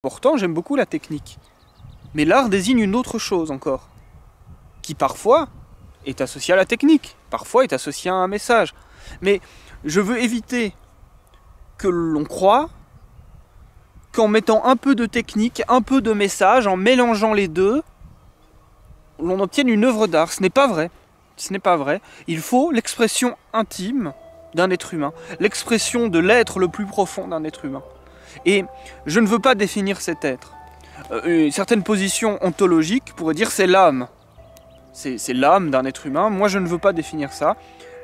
Pourtant, j'aime beaucoup la technique. Mais l'art désigne une autre chose encore, qui parfois est associée à la technique, parfois est associée à un message. Mais je veux éviter que l'on croie qu'en mettant un peu de technique, un peu de message, en mélangeant les deux, l'on obtienne une œuvre d'art. Ce n'est pas vrai. Ce n'est pas vrai. Il faut l'expression intime d'un être humain, l'expression de l'être le plus profond d'un être humain. Et je ne veux pas définir cet être. Certaines positions ontologiques pourraient dire c'est l'âme. C'est l'âme d'un être humain. Moi, je ne veux pas définir ça.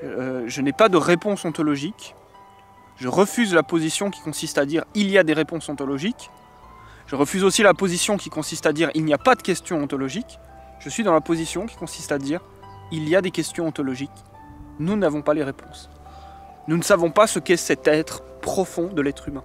Je n'ai pas de réponse ontologique. Je refuse la position qui consiste à dire il y a des réponses ontologiques. Je refuse aussi la position qui consiste à dire il n'y a pas de questions ontologiques. Je suis dans la position qui consiste à dire il y a des questions ontologiques. Nous n'avons pas les réponses. Nous ne savons pas ce qu'est cet être profond de l'être humain.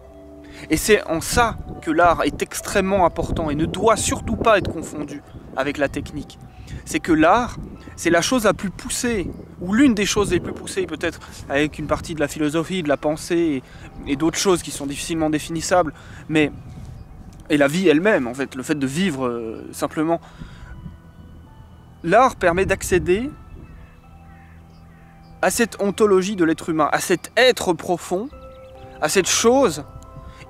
Et c'est en ça que l'art est extrêmement important et ne doit surtout pas être confondu avec la technique. C'est que l'art, c'est la chose la plus poussée, ou l'une des choses les plus poussées, peut-être avec une partie de la philosophie, de la pensée et d'autres choses qui sont difficilement définissables, mais et la vie elle-même, en fait, le fait de vivre simplement. L'art permet d'accéder à cette ontologie de l'être humain, à cet être profond, à cette chose.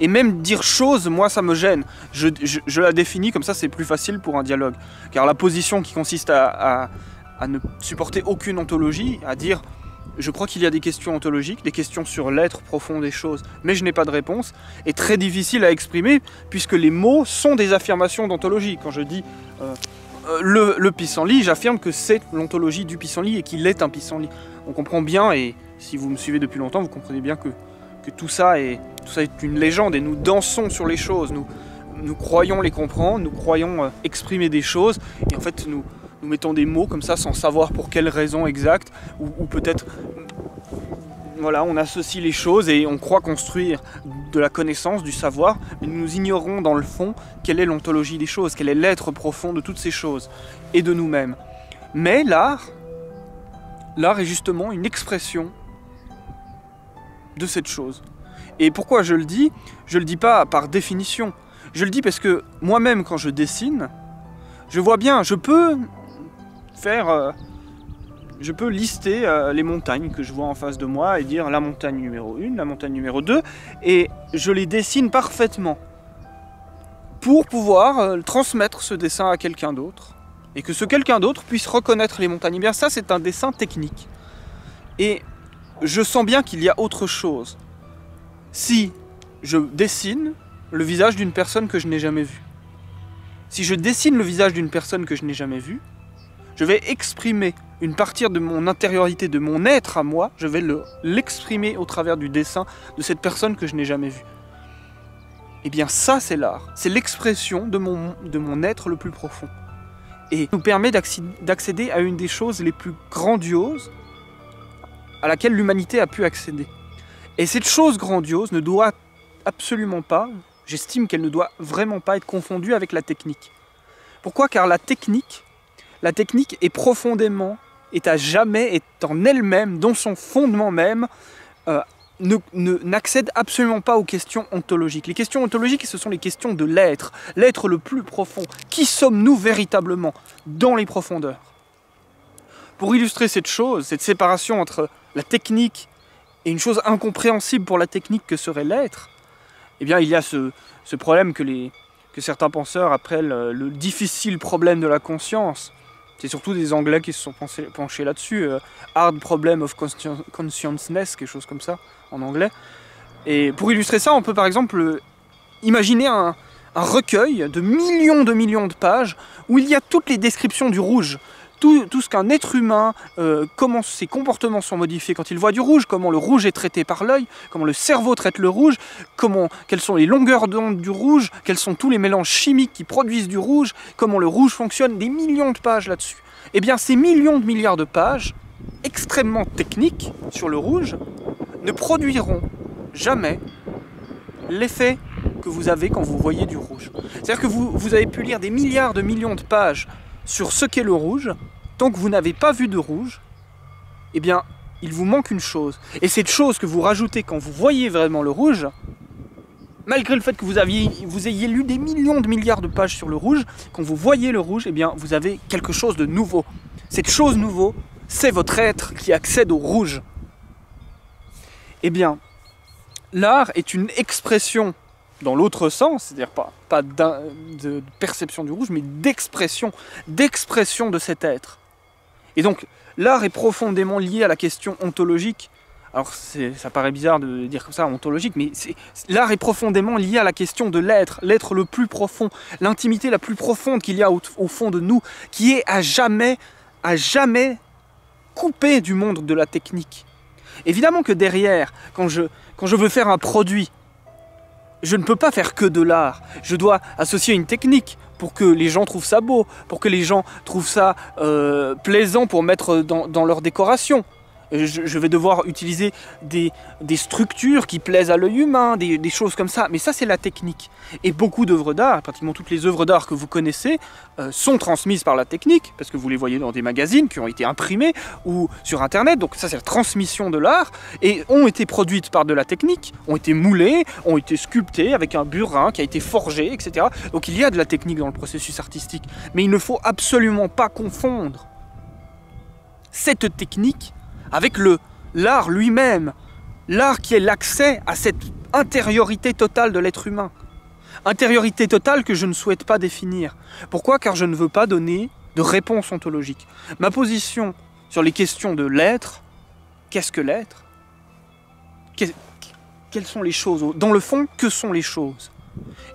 Et même dire chose, moi ça me gêne. Je la définis comme ça, c'est plus facile pour un dialogue. Car la position qui consiste à ne supporter aucune ontologie, à dire je crois qu'il y a des questions ontologiques, des questions sur l'être profond des choses, mais je n'ai pas de réponse, est très difficile à exprimer puisque les mots sont des affirmations d'ontologie. Quand je dis le pissenlit, j'affirme que c'est l'ontologie du pissenlit et qu'il est un pissenlit. On comprend bien, et si vous me suivez depuis longtemps, vous comprenez bien que tout ça est une légende et nous dansons sur les choses, nous croyons les comprendre, nous croyons exprimer des choses et en fait nous mettons des mots comme ça sans savoir pour quelle raison exacte ou peut-être voilà, on associe les choses et on croit construire de la connaissance, du savoir, mais nous ignorons dans le fond quelle est l'ontologie des choses, quel est l'être profond de toutes ces choses et de nous-mêmes. Mais l'art est justement une expression de cette chose. Et pourquoi je le dis? Je le dis pas par définition. Je le dis parce que moi-même, quand je dessine, je vois bien, je peux lister les montagnes que je vois en face de moi et dire la montagne numéro 1, la montagne numéro 2, et je les dessine parfaitement pour pouvoir transmettre ce dessin à quelqu'un d'autre et que ce quelqu'un d'autre puisse reconnaître les montagnes. Et bien ça, c'est un dessin technique. Et je sens bien qu'il y a autre chose. Si je dessine le visage d'une personne que je n'ai jamais vue, si je dessine le visage d'une personne que je n'ai jamais vue, je vais exprimer une partie de mon intériorité, de mon être à moi, je vais l'exprimer au travers du dessin de cette personne que je n'ai jamais vue. Eh bien ça, c'est l'art. C'est l'expression de mon être le plus profond. Et nous permet d'accéder à une des choses les plus grandioses à laquelle l'humanité a pu accéder. Et cette chose grandiose ne doit absolument pas, j'estime qu'elle ne doit vraiment pas être confondue avec la technique. Pourquoi? Car la technique est profondément, est à jamais, est en elle-même, dans son fondement même, n'accède absolument pas aux questions ontologiques. Les questions ontologiques, ce sont les questions de l'être, l'être le plus profond. Qui sommes-nous véritablement dans les profondeurs? Pour illustrer cette chose, cette séparation entre la technique et une chose incompréhensible pour la technique que serait l'être, eh bien il y a ce problème que certains penseurs appellent le difficile problème de la conscience. C'est surtout des Anglais qui se sont penchés là-dessus. Hard Problem of Consciousness, quelque chose comme ça, en anglais. Et pour illustrer ça, on peut par exemple imaginer un recueil de millions de pages où il y a toutes les descriptions du rouge. Tout ce qu'un être humain, comment ses comportements sont modifiés quand il voit du rouge, comment le rouge est traité par l'œil, comment le cerveau traite le rouge, quelles sont les longueurs d'onde du rouge, quels sont tous les mélanges chimiques qui produisent du rouge, comment le rouge fonctionne, des millions de pages là-dessus. Eh bien, ces millions de milliards de pages, extrêmement techniques sur le rouge, ne produiront jamais l'effet que vous avez quand vous voyez du rouge. C'est-à-dire que vous avez pu lire des milliards de millions de pages sur ce qu'est le rouge, tant que vous n'avez pas vu de rouge, eh bien, il vous manque une chose. Et cette chose que vous rajoutez quand vous voyez vraiment le rouge, malgré le fait que vous ayez lu des millions de milliards de pages sur le rouge, quand vous voyez le rouge, eh bien, vous avez quelque chose de nouveau. Cette chose nouveau, c'est votre être qui accède au rouge. Eh bien, l'art est une expression dans l'autre sens, c'est-à-dire pas de perception du rouge, mais d'expression de cet être. Et donc, l'art est profondément lié à la question ontologique. Alors, ça paraît bizarre de dire comme ça, ontologique, mais l'art est profondément lié à la question de l'être le plus profond, l'intimité la plus profonde qu'il y a au fond de nous, qui est à jamais coupée du monde de la technique. Évidemment que derrière, quand je veux faire un produit, je ne peux pas faire que de l'art. Je dois associer une technique pour que les gens trouvent ça beau, pour que les gens trouvent ça plaisant pour mettre dans leur décoration. Je vais devoir utiliser des structures qui plaisent à l'œil humain, des choses comme ça. Mais ça, c'est la technique. Et beaucoup d'œuvres d'art, pratiquement toutes les œuvres d'art que vous connaissez, sont transmises par la technique, parce que vous les voyez dans des magazines qui ont été imprimés ou sur Internet. Donc ça, c'est la transmission de l'art. Et ont été produites par de la technique, ont été moulées, ont été sculptées avec un burin qui a été forgé, etc. Donc il y a de la technique dans le processus artistique. Mais il ne faut absolument pas confondre cette technique avec l'art lui-même, l'art qui est l'accès à cette intériorité totale de l'être humain. Intériorité totale que je ne souhaite pas définir. Pourquoi? Car je ne veux pas donner de réponse ontologique. Ma position sur les questions de l'être, qu'est-ce que l'être? Quelles sont les choses? Dans le fond, que sont les choses?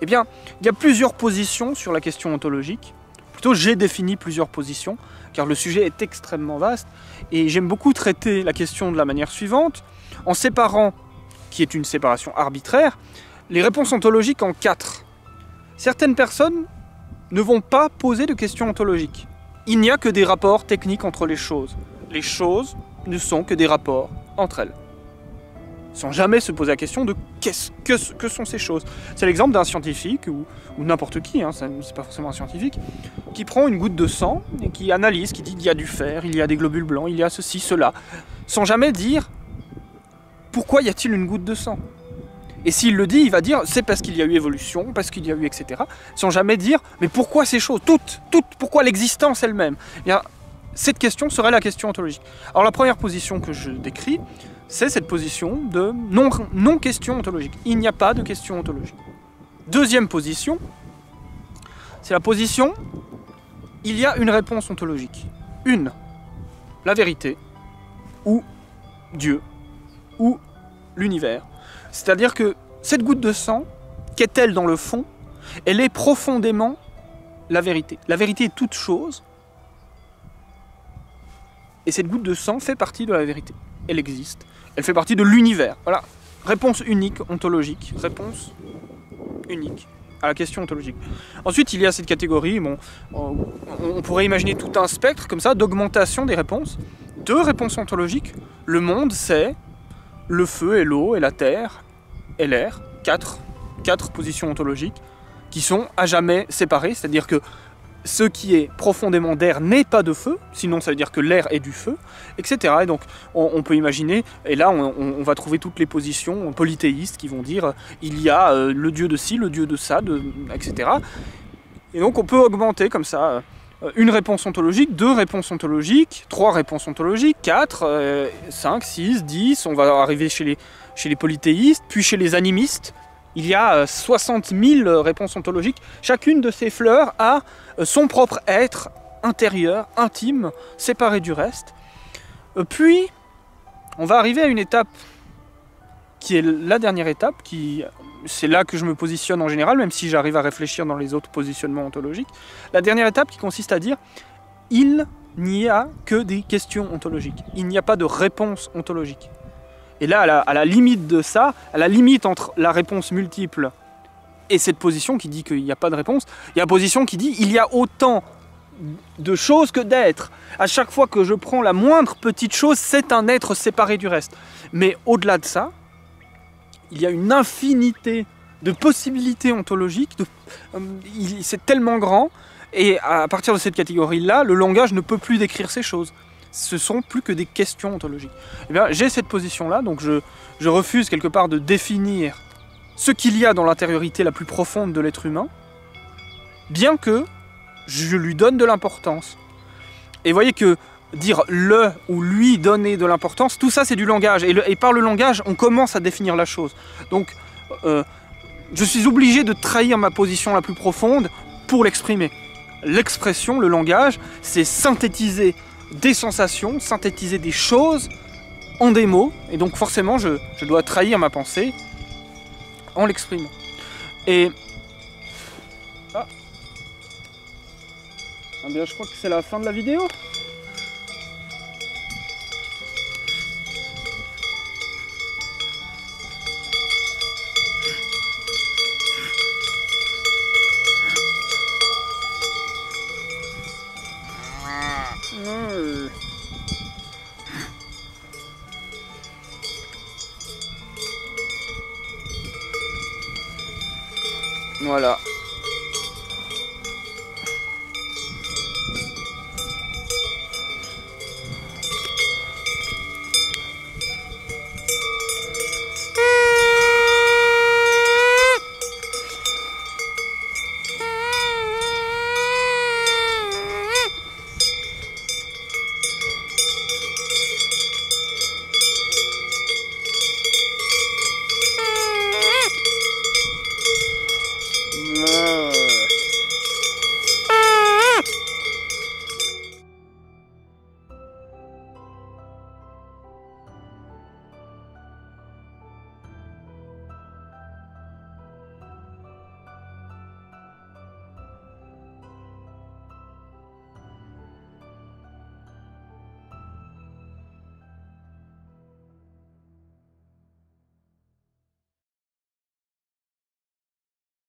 Eh bien, il y a plusieurs positions sur la question ontologique. Plutôt, j'ai défini plusieurs positions, car le sujet est extrêmement vaste, et j'aime beaucoup traiter la question de la manière suivante, en séparant, qui est une séparation arbitraire, les réponses ontologiques en 4. Certaines personnes ne vont pas poser de questions ontologiques. Il n'y a que des rapports techniques entre les choses. Les choses ne sont que des rapports entre elles. Sans jamais se poser la question de que sont ces choses. C'est l'exemple d'un scientifique, ou n'importe qui, hein, c'est pas forcément un scientifique, qui prend une goutte de sang et qui analyse, qui dit qu'il y a du fer, il y a des globules blancs, il y a ceci, cela, sans jamais dire pourquoi y a-t-il une goutte de sang. Et s'il le dit, il va dire c'est parce qu'il y a eu évolution, parce qu'il y a eu etc. Sans jamais dire mais pourquoi ces choses, toutes, pourquoi l'existence elle-même. Eh bien, cette question serait la question ontologique. Alors la première position que je décris, c'est cette position de non-question ontologique. Il n'y a pas de question ontologique. Deuxième position, c'est la position, il y a une réponse ontologique. Une, la vérité, ou Dieu, ou l'univers. C'est-à-dire que cette goutte de sang, qu'est-elle dans le fond? Elle est profondément la vérité. La vérité est toute chose, et cette goutte de sang fait partie de la vérité. Elle existe. Elle fait partie de l'univers. Voilà. Réponse unique, ontologique. Réponse unique à la question ontologique. Ensuite, il y a cette catégorie, bon, on pourrait imaginer tout un spectre, comme ça, d'augmentation des réponses. 2 réponses ontologiques. Le monde, c'est le feu et l'eau et la terre et l'air. 4 positions ontologiques qui sont à jamais séparées, c'est-à-dire que ce qui est profondément d'air n'est pas de feu, sinon ça veut dire que l'air est du feu, etc. Et donc on peut imaginer, et là on va trouver toutes les positions polythéistes qui vont dire il y a le dieu de ci, le dieu de ça, etc. Et donc on peut augmenter comme ça une réponse ontologique, 2 réponses ontologiques, 3 réponses ontologiques, 4, 5, 6, 10, on va arriver chez les polythéistes, puis chez les animistes. Il y a 60 000 réponses ontologiques. Chacune de ces fleurs a son propre être intérieur, intime, séparé du reste. Puis, on va arriver à une étape qui est la dernière étape, c'est là que je me positionne en général, même si j'arrive à réfléchir dans les autres positionnements ontologiques. La dernière étape qui consiste à dire il n'y a que des questions ontologiques. Il n'y a pas de réponse ontologique. Et là, à la limite de ça, à la limite entre la réponse multiple et cette position qui dit qu'il n'y a pas de réponse, il y a la position qui dit il y a autant de choses que d'êtres. À chaque fois que je prends la moindre petite chose, c'est un être séparé du reste. Mais au-delà de ça, il y a une infinité de possibilités ontologiques, c'est tellement grand, et à partir de cette catégorie-là, le langage ne peut plus décrire ces choses. Ce sont plus que des questions ontologiques. Eh bien, j'ai cette position-là, donc je refuse quelque part de définir ce qu'il y a dans l'intériorité la plus profonde de l'être humain, bien que je lui donne de l'importance. Et voyez que dire le ou lui donner de l'importance, tout ça c'est du langage. Et par le langage, on commence à définir la chose. Donc, je suis obligé de trahir ma position la plus profonde pour l'exprimer. L'expression, le langage, c'est synthétiser des sensations, synthétiser des choses en des mots. Et donc forcément, je dois trahir ma pensée en l'exprimant. Et... Ah. Ah bien, je crois que c'est la fin de la vidéo. Voilà.